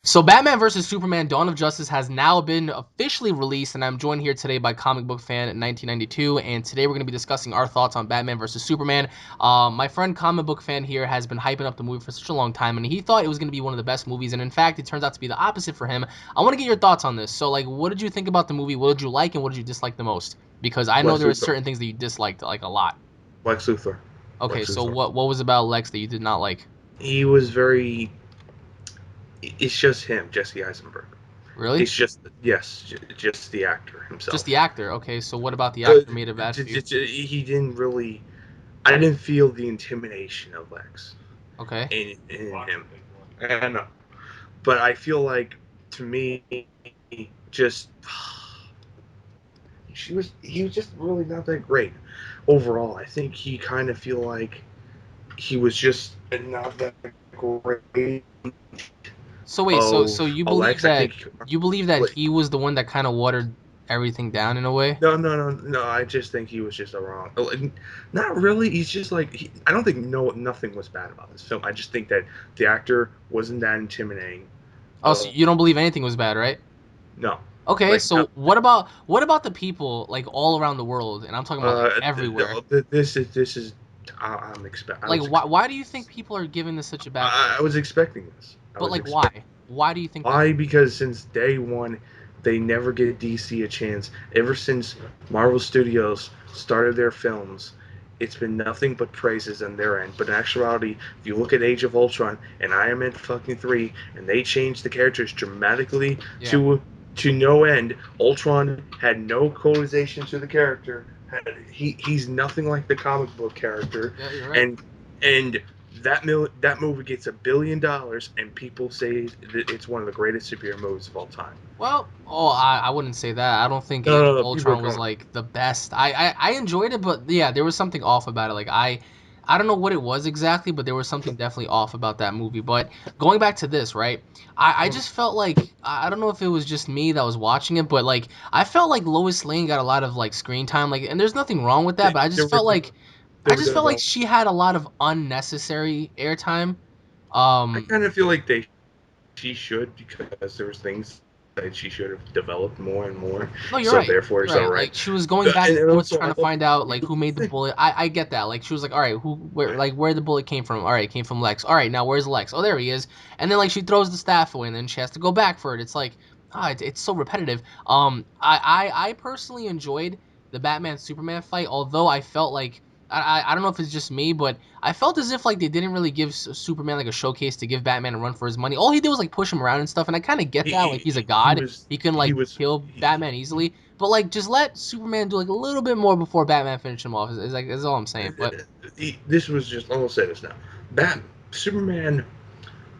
So Batman vs Superman: Dawn of Justice has now been officially released, and I'm joined here today by Comic Book Fan 1992. And today we're going to be discussing our thoughts on Batman vs Superman. My friend Comic Book Fan here has been hyping up the movie for such a long time, and he thought it was going to be one of the best movies. And in fact, it turns out to be the opposite for him. I want to get your thoughts on this. So, like, what did you think about the movie? What did you like, and what did you dislike the most? Because I know Lex there were Luthor. certain things that you disliked like a lot. Lex Luthor. Okay, Lex so Luthor. what was about Lex that you did not like? He was very. It's just him, Jesse Eisenberg. Really? It's just just the actor Just himself. the actor. Okay, so what about the actor made it bad for you? He didn't really. I didn't feel the intimidation of Lex Okay. in him. I know, but I feel like to me, just he was just really not that great overall. I think he kind of feel like he was just not that great So wait, so of you believe Alex. I that think like he was the one that kind of watered everything down in a way? no. I just think he was just a wrong. Like, not really. He's just like I don't think nothing was bad about this film. I just think that the actor wasn't that intimidating. Oh, so you don't believe anything was bad, right? No, Okay, like no. so what about the people like all around the world, and I'm talking about like everywhere? This is I Like was why do you think people are giving this such a bad I was expecting this. I but was like expecting. why? Why do you think that? Why? Because since day one, they never get DC a chance. Ever since Marvel Studios started their films, it's been nothing but praises on their end. But in actuality, if you look at Age of Ultron and Iron Man fucking 3, and they changed the characters dramatically Yeah. to no end, Ultron had no colorization to the character. He's nothing like the comic book character, Yeah, you're right. and and that movie gets $1 billion, and people say that it's one of the greatest superhero movies of all time. Well, oh, I wouldn't say that. I don't think No, Age no, of no. People are Ultron was going. like the best. I enjoyed it, but yeah, there was something off about it. Like I don't know what it was exactly, but there was something definitely off about that movie. But going back to this, right? I just felt like I don't know if it was just me that was watching it, but like I felt like Lois Lane got a lot of like screen time. Like, and there's nothing wrong with that, They, but they were they I were just felt like developed. she had a lot of unnecessary airtime. I Um, kind of feel like they she should, because there was things that she should have developed more and more. No, you're So right. therefore, You're it's all right. right. Like she was going back and And forth also, trying I to love find out like the who made the bullet. I get that. Like she was like, all right, where the bullet came from? All right, it came from Lex. All right, now where's Lex? Oh, there he is. And then like she throws the staff away, and then she has to go back for it. It's like it's so repetitive. I personally enjoyed the Batman Superman fight, although I felt like I don't know if it's just me, but I felt as if like they didn't really give Superman like a showcase to give Batman a run for his money. All he did was like push him around and stuff, and I kind of get that. Like he's a he god, was he can he like was kill Batman easily. But like, just let Superman do like a little bit more before Batman finish him off. Is like is all I'm saying. But this was just. I'll say this now. Bat Superman.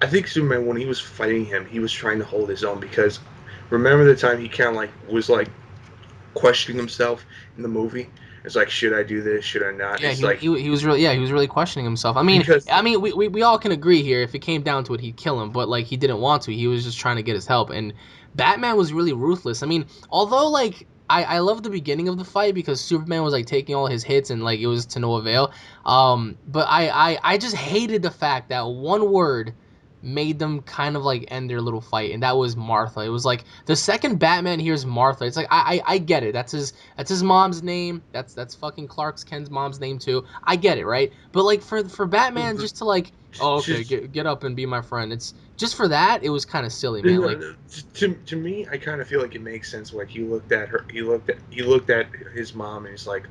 I think Superman, when he was fighting him, he was trying to hold his own, because remember the time he kind of like was like questioning himself in the movie. It's like, should I do this? Should I not? yeah, It's like he was really he was really questioning himself. because We all can agree here. If it came down to it, he'd kill him. But like he didn't want to. He was just trying to get his help. And Batman was really ruthless. I mean, although like. I love the beginning of the fight because Superman was like taking all his hits and like it was to no avail. But I just hated the fact that one word made them kind of like end their little fight, and that was Martha. It was like the second Batman hears Martha, it's like I get it. That's his mom's name. That's fucking Clark's Ken's mom's name too. I get it, right? But like for Batman just to like, oh okay, just get up and be my friend. It's just for that. It was kind of silly, man. Like to me, I kind of feel like it makes sense. Like he looked at her, he looked at his mom, and he's like,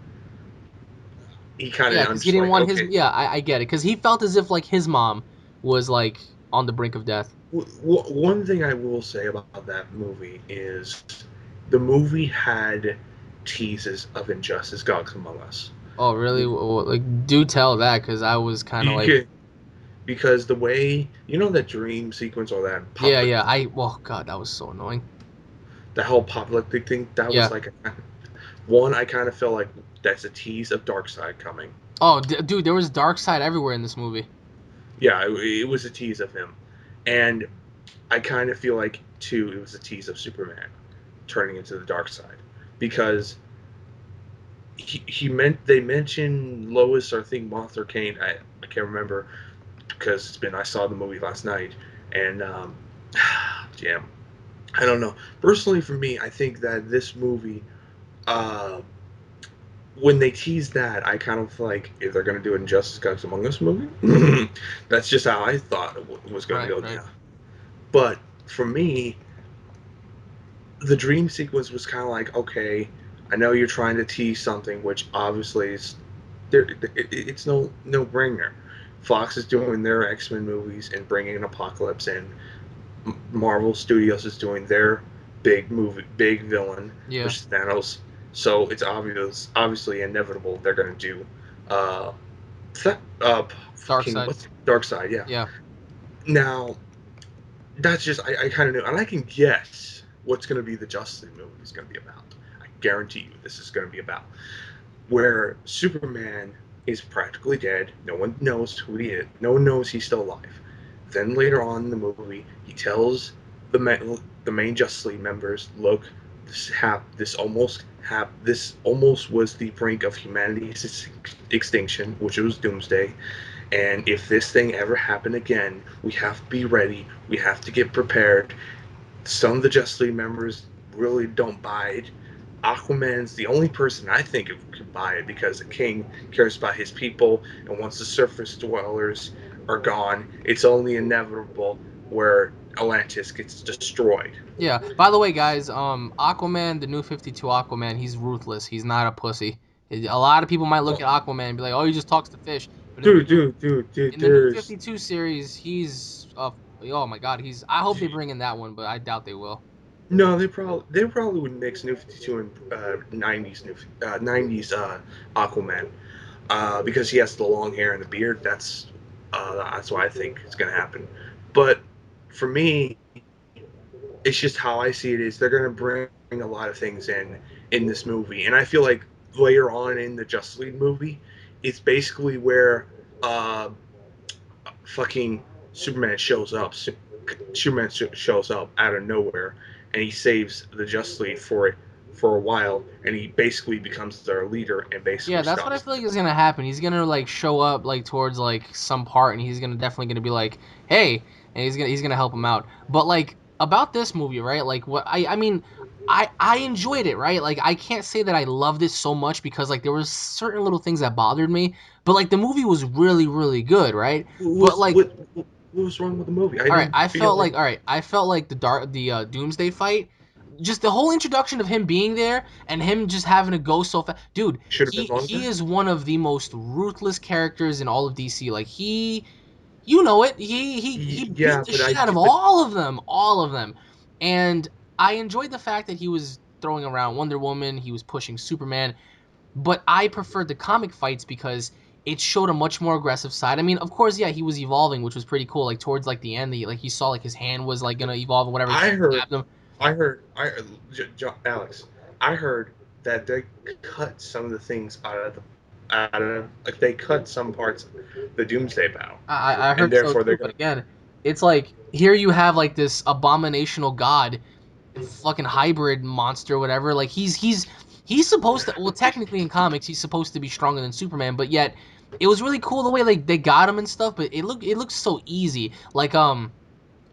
he kind yeah, of because he understood, didn't like, want his okay. yeah. I get it because he felt as if like his mom was like on the brink of death. One thing I will say about that movie is the movie had teases of Injustice Gods Among Us. Oh really? Well, like do tell that because I was kind of You like can, because the way, that dream sequence, or that yeah. apocalyptic, I well God that was so annoying. the whole apocalyptic thing, that was Yeah. like one. I kind of felt like that's a tease of Darkseid coming. Oh, dude, there was dark side everywhere in this movie. Yeah, it was a tease of him, and I kind of feel like too it was a tease of Superman turning into the dark side, because he meant they mentioned Lois, or I think Martha Kane. I can't remember, because it's been I saw the movie last night, and Yeah, I don't know. Personally, for me, I think that this movie, uh, when they tease that, I kind of like if they're gonna do an Injustice Gods Among Us movie. That's just how I thought it was gonna Right, go right. down. But for me, the dream sequence was kind of like, okay, I know you're trying to tease something, which obviously is there. It's no brainer. Fox is doing their X Men movies and bringing an apocalypse in. Marvel Studios is doing their big movie, big villain, Yeah. which is Thanos. So it's obviously inevitable they're going to do uh, Dark fucking side. what's Dark Side, yeah. Yeah. Now that's just I kind of know, and I can guess what's going to be the Justice League movie is going to be about. I guarantee you, this is going to be about where Superman is practically dead. No one knows who he is. No one knows he's still alive. Then later on in the movie, he tells the main Justice League members, "Look, this almost was the brink of humanity's extinction, which was Doomsday. And if this thing ever happened again, we have to be ready. We have to get prepared. Some of the Justice League members really don't buy it. Aquaman's the only person I think could buy it because the king cares about his people, and once the surface dwellers are gone, it's only inevitable where Atlantis gets destroyed." Yeah. By the way, guys, Aquaman, the new 52 Aquaman, he's ruthless. He's not a pussy. A lot of people might look at Aquaman and be like, "Oh, he just talks to fish," but in the new There's 52 series, he's oh my god, he's. I hope they bring in that one, but I doubt they will. no, they probably would mix New 52 and 90s Aquaman because he has the long hair and the beard. That's why I think it's gonna happen. But for me, it's just how I see it is they're gonna bring a lot of things in this movie, and I feel like later on in the Justice League movie, it's basically where uh, fucking Superman shows up. Superman shows up out of nowhere, and he saves the Justice League for a while, and he basically becomes their leader and Yeah, basically that's what I stops feel like them. is gonna happen. He's gonna like show up like towards like some part, and he's gonna definitely gonna be like, "Hey," and he's gonna help him out. But like about this movie, right? Like what I mean, I enjoyed it, right? Like I can't say that I loved it so much because like there was certain little things that bothered me, but like the movie was really good, right? What But was like what was wrong with the movie? I all right, didn't feel like all right, I felt like the Doomsday fight, just the whole introduction of him being there and him just having to go so fast. Dude, should have been he longer. is one of the most ruthless characters in all of DC. Like you know it. He beat Yeah, the shit out of all of them. And I enjoyed the fact that he was throwing around Wonder Woman, he was pushing Superman, but I preferred the comic fights because it showed a much more aggressive side. I mean, of course, yeah, he was evolving, which was pretty cool. Like towards like the end, like he saw like his hand was like gonna evolve or whatever. He I heard, stabbed him. Alex, I heard that they cut some of the things out of like they cut some parts of the Doomsday Battle, I and heard so therefore they're too, but gonna. again, it's like here you have like this abominational god, fucking hybrid monster, whatever. Like he's supposed to. Well, technically in comics, he's supposed to be stronger than Superman, but yet it was really cool the way like they got him and stuff. But it looks so easy. Like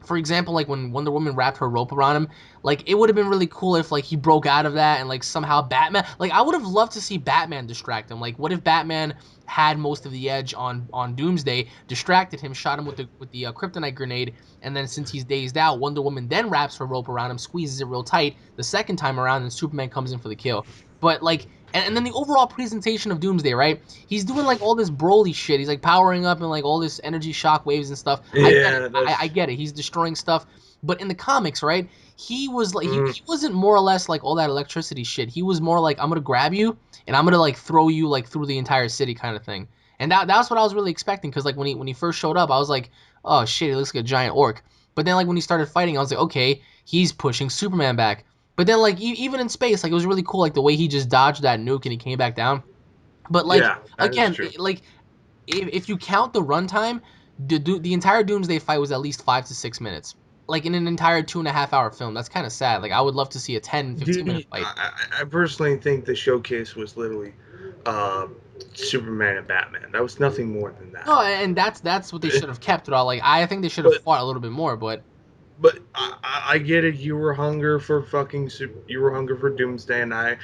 for example, like when Wonder Woman wrapped her rope around him, like it would have been really cool if like he broke out of that and like somehow Batman, like I would have loved to see Batman distract him. Like what if Batman had most of the edge on Doomsday, distracted him, shot him with the kryptonite grenade, and then since he's dazed out, Wonder Woman then wraps her rope around him, squeezes it real tight the second time around, and Superman comes in for the kill. But like and then the overall presentation of Doomsday, right? He's doing like all this Broly shit. He's like powering up and like all this energy shock waves and stuff. I get it. Yeah, I that's. get it. He's destroying stuff. But in the comics, right? He was like Mm, he wasn't more or less like all that electricity shit. He was more like I'm gonna grab you and I'm gonna like throw you like through the entire city kind of thing. And that's what I was really expecting because like when he first showed up, I was like, oh shit, he looks like a giant orc. But then like when he started fighting, I was like, okay, he's pushing Superman back. But then like even in space, like it was really cool, like the way he just dodged that nuke and he came back down. But like yeah, that is again, true. like if you count the runtime, the entire Doomsday fight was at least 5 to 6 minutes. Like in an entire 2.5 hour film. That's kind of sad. Like I would love to see a 10, 15 minute The fight. I personally think the showcase was literally uh, Superman and Batman. That was nothing more than that. No, and that's what they should have kept throughout. Like I think they should have But fought a little bit more, but but I get it. You were hunger for fucking. You were hunger for Doomsday, and I.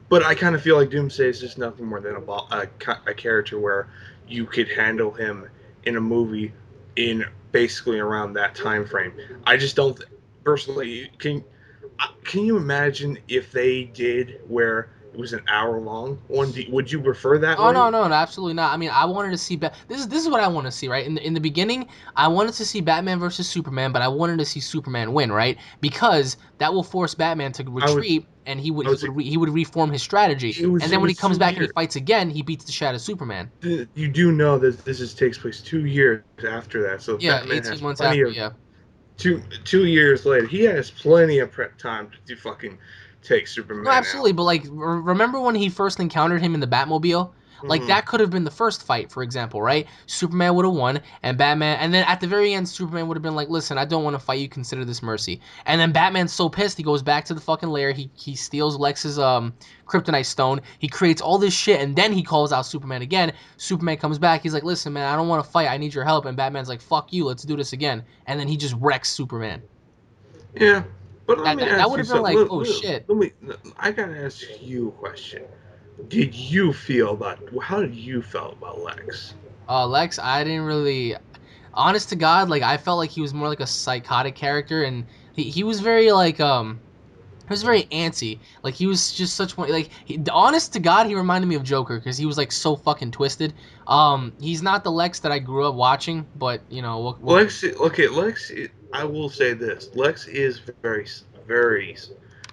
But I kind of feel like Doomsday is just nothing more than a character where you could handle him in a movie in basically around that time frame. I just don't personally can you imagine if they did where it was an hour long one? Would you prefer that Oh way? no, absolutely not. I mean, I wanted to see this is what I want to see, right? In the beginning, I wanted to see Batman versus Superman, but I wanted to see Superman win, right? Because that will force Batman to I would retreat, and I would say he would reform his strategy, and it then when he was comes 2 back and he years. fights again, he beats the Shadow Superman. You do know that takes place 2 years after that, so Yeah, Batman 18 has months plenty after, of yeah. 2 years later. He has plenty of prep time to fucking take No, Superman out. absolutely. But like, remember when he first encountered him in the Batmobile? Like Hmm. that could have been the first fight, for example, right? Superman would have won, and Batman, and then at the very end, Superman would have been like, "Listen, I don't want to fight you. Consider this mercy." And then Batman's so pissed, he goes back to the fucking lair. He steals Lex's kryptonite stone. He creates all this shit, and then he calls out Superman again. Superman comes back. He's like, "Listen, man, I don't want to fight. I need your help." And Batman's like, "Fuck you. Let's do this again." And then he just wrecks Superman. Yeah, but let That me that, that ask would you have been something. like, "Oh shit." Let me. I gotta ask you a question. Did you feel about? How did you feel about Lex? Lex, I didn't really, honest to God, like I felt like he was more like a psychotic character, and he was very like he was very antsy. Like he was just such one. Like honest to God, he reminded me of Joker because he was like so fucking twisted. He's not the Lex that I grew up watching, but you know what can we Lex, okay, Lex. I will say this: Lex is very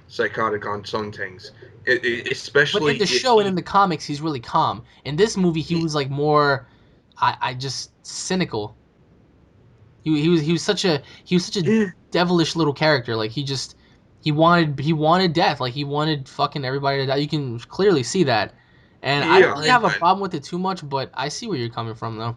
psychotic on some things, But in especially the if show and in the comics, he's really calm. In this movie, he was like more, I just cynical. He was such a yeah, devilish little character. Like he wanted death. Like he wanted fucking everybody to die. You can clearly see that. And I yeah. don't really have a problem with it too much, but I see where you're coming from though.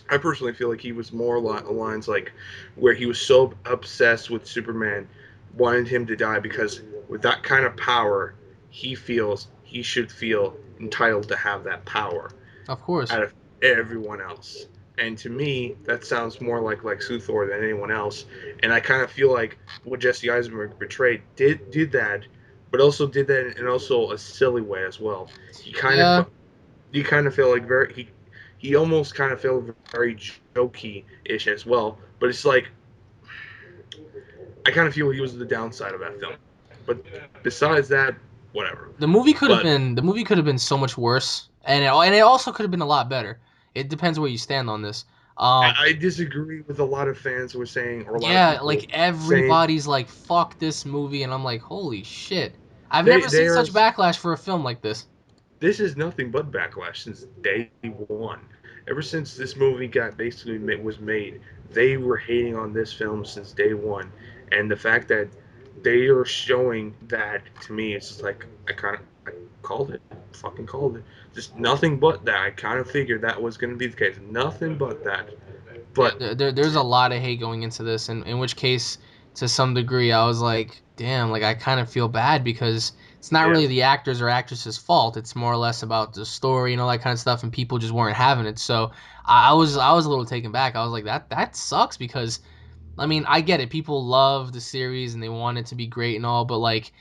I personally feel like he was more lines like where he was so obsessed with Superman, wanted him to die because with that kind of power, he feels he should feel entitled to have that power Of course. out of everyone else. And to me, that sounds more like Lex Luthor than anyone else. And I kind of feel like what Jesse Eisenberg betrayed did that, but also did that in also a silly way as well. He kind of Yeah. he kind of felt like he almost kind of felt very jokey ish as well. But it's like I kind of feel he was the downside of that film. But besides that, whatever. But The movie could have been so much worse, and it also could have been a lot better. It depends where you stand on this. Um, I disagree with a lot of fans who are saying, or a lot of yeah, people like saying everybody's like, "Fuck this movie," and I'm like, "Holy shit!" I've they never they seen are such backlash for a film like this. this is nothing but backlash since day one. Ever since this movie got basically was made, they were hating on this film since day one, and the fact that they are showing that to me, it's just like I called it, fucking called it. Just nothing but that. I kind of figured that was going to be the case. Nothing but that. Yeah, But there's a lot of hate going into this, and in which case, to some degree, I was like, damn, like I kind of feel bad because it's not yeah, really the actors or actresses' fault. It's more or less about the story and all that kind of stuff, and people just weren't having it. So I was a little taken back. I was like, that sucks because I mean, I get it. People love the series and they want it to be great and all, but like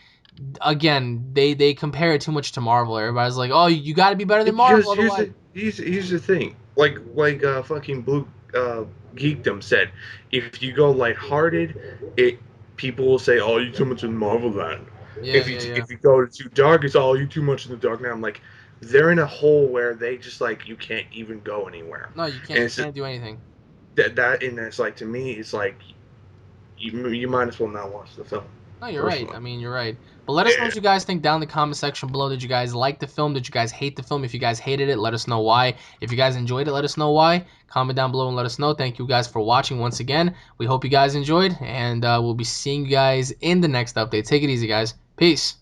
again, they compare it too much to Marvel. Everybody's like, oh, you got to be better than Marvel, because otherwise. here's the thing. Fucking Blue Geekdom said, if you go lighthearted, it people will say, "Oh, you too much in Marvel land." Yeah, yeah, yeah. If you go too dark, it's all you too much in the dark. Now I'm like, they're in a hole where they just like you can't even go anywhere, No, and you it's can't do anything. that and it's like to me, it's like you might as well not watch the film, No, you're right. personally. I mean, you're right. But let us know Yeah. what you guys think down in the comment section below. Did you guys like the film? Did you guys hate the film? If you guys hated it, let us know why. If you guys enjoyed it, let us know why. Comment down below and let us know. Thank you guys for watching once again. We hope you guys enjoyed, and we'll be seeing you guys in the next update. Take it easy, guys. Peace.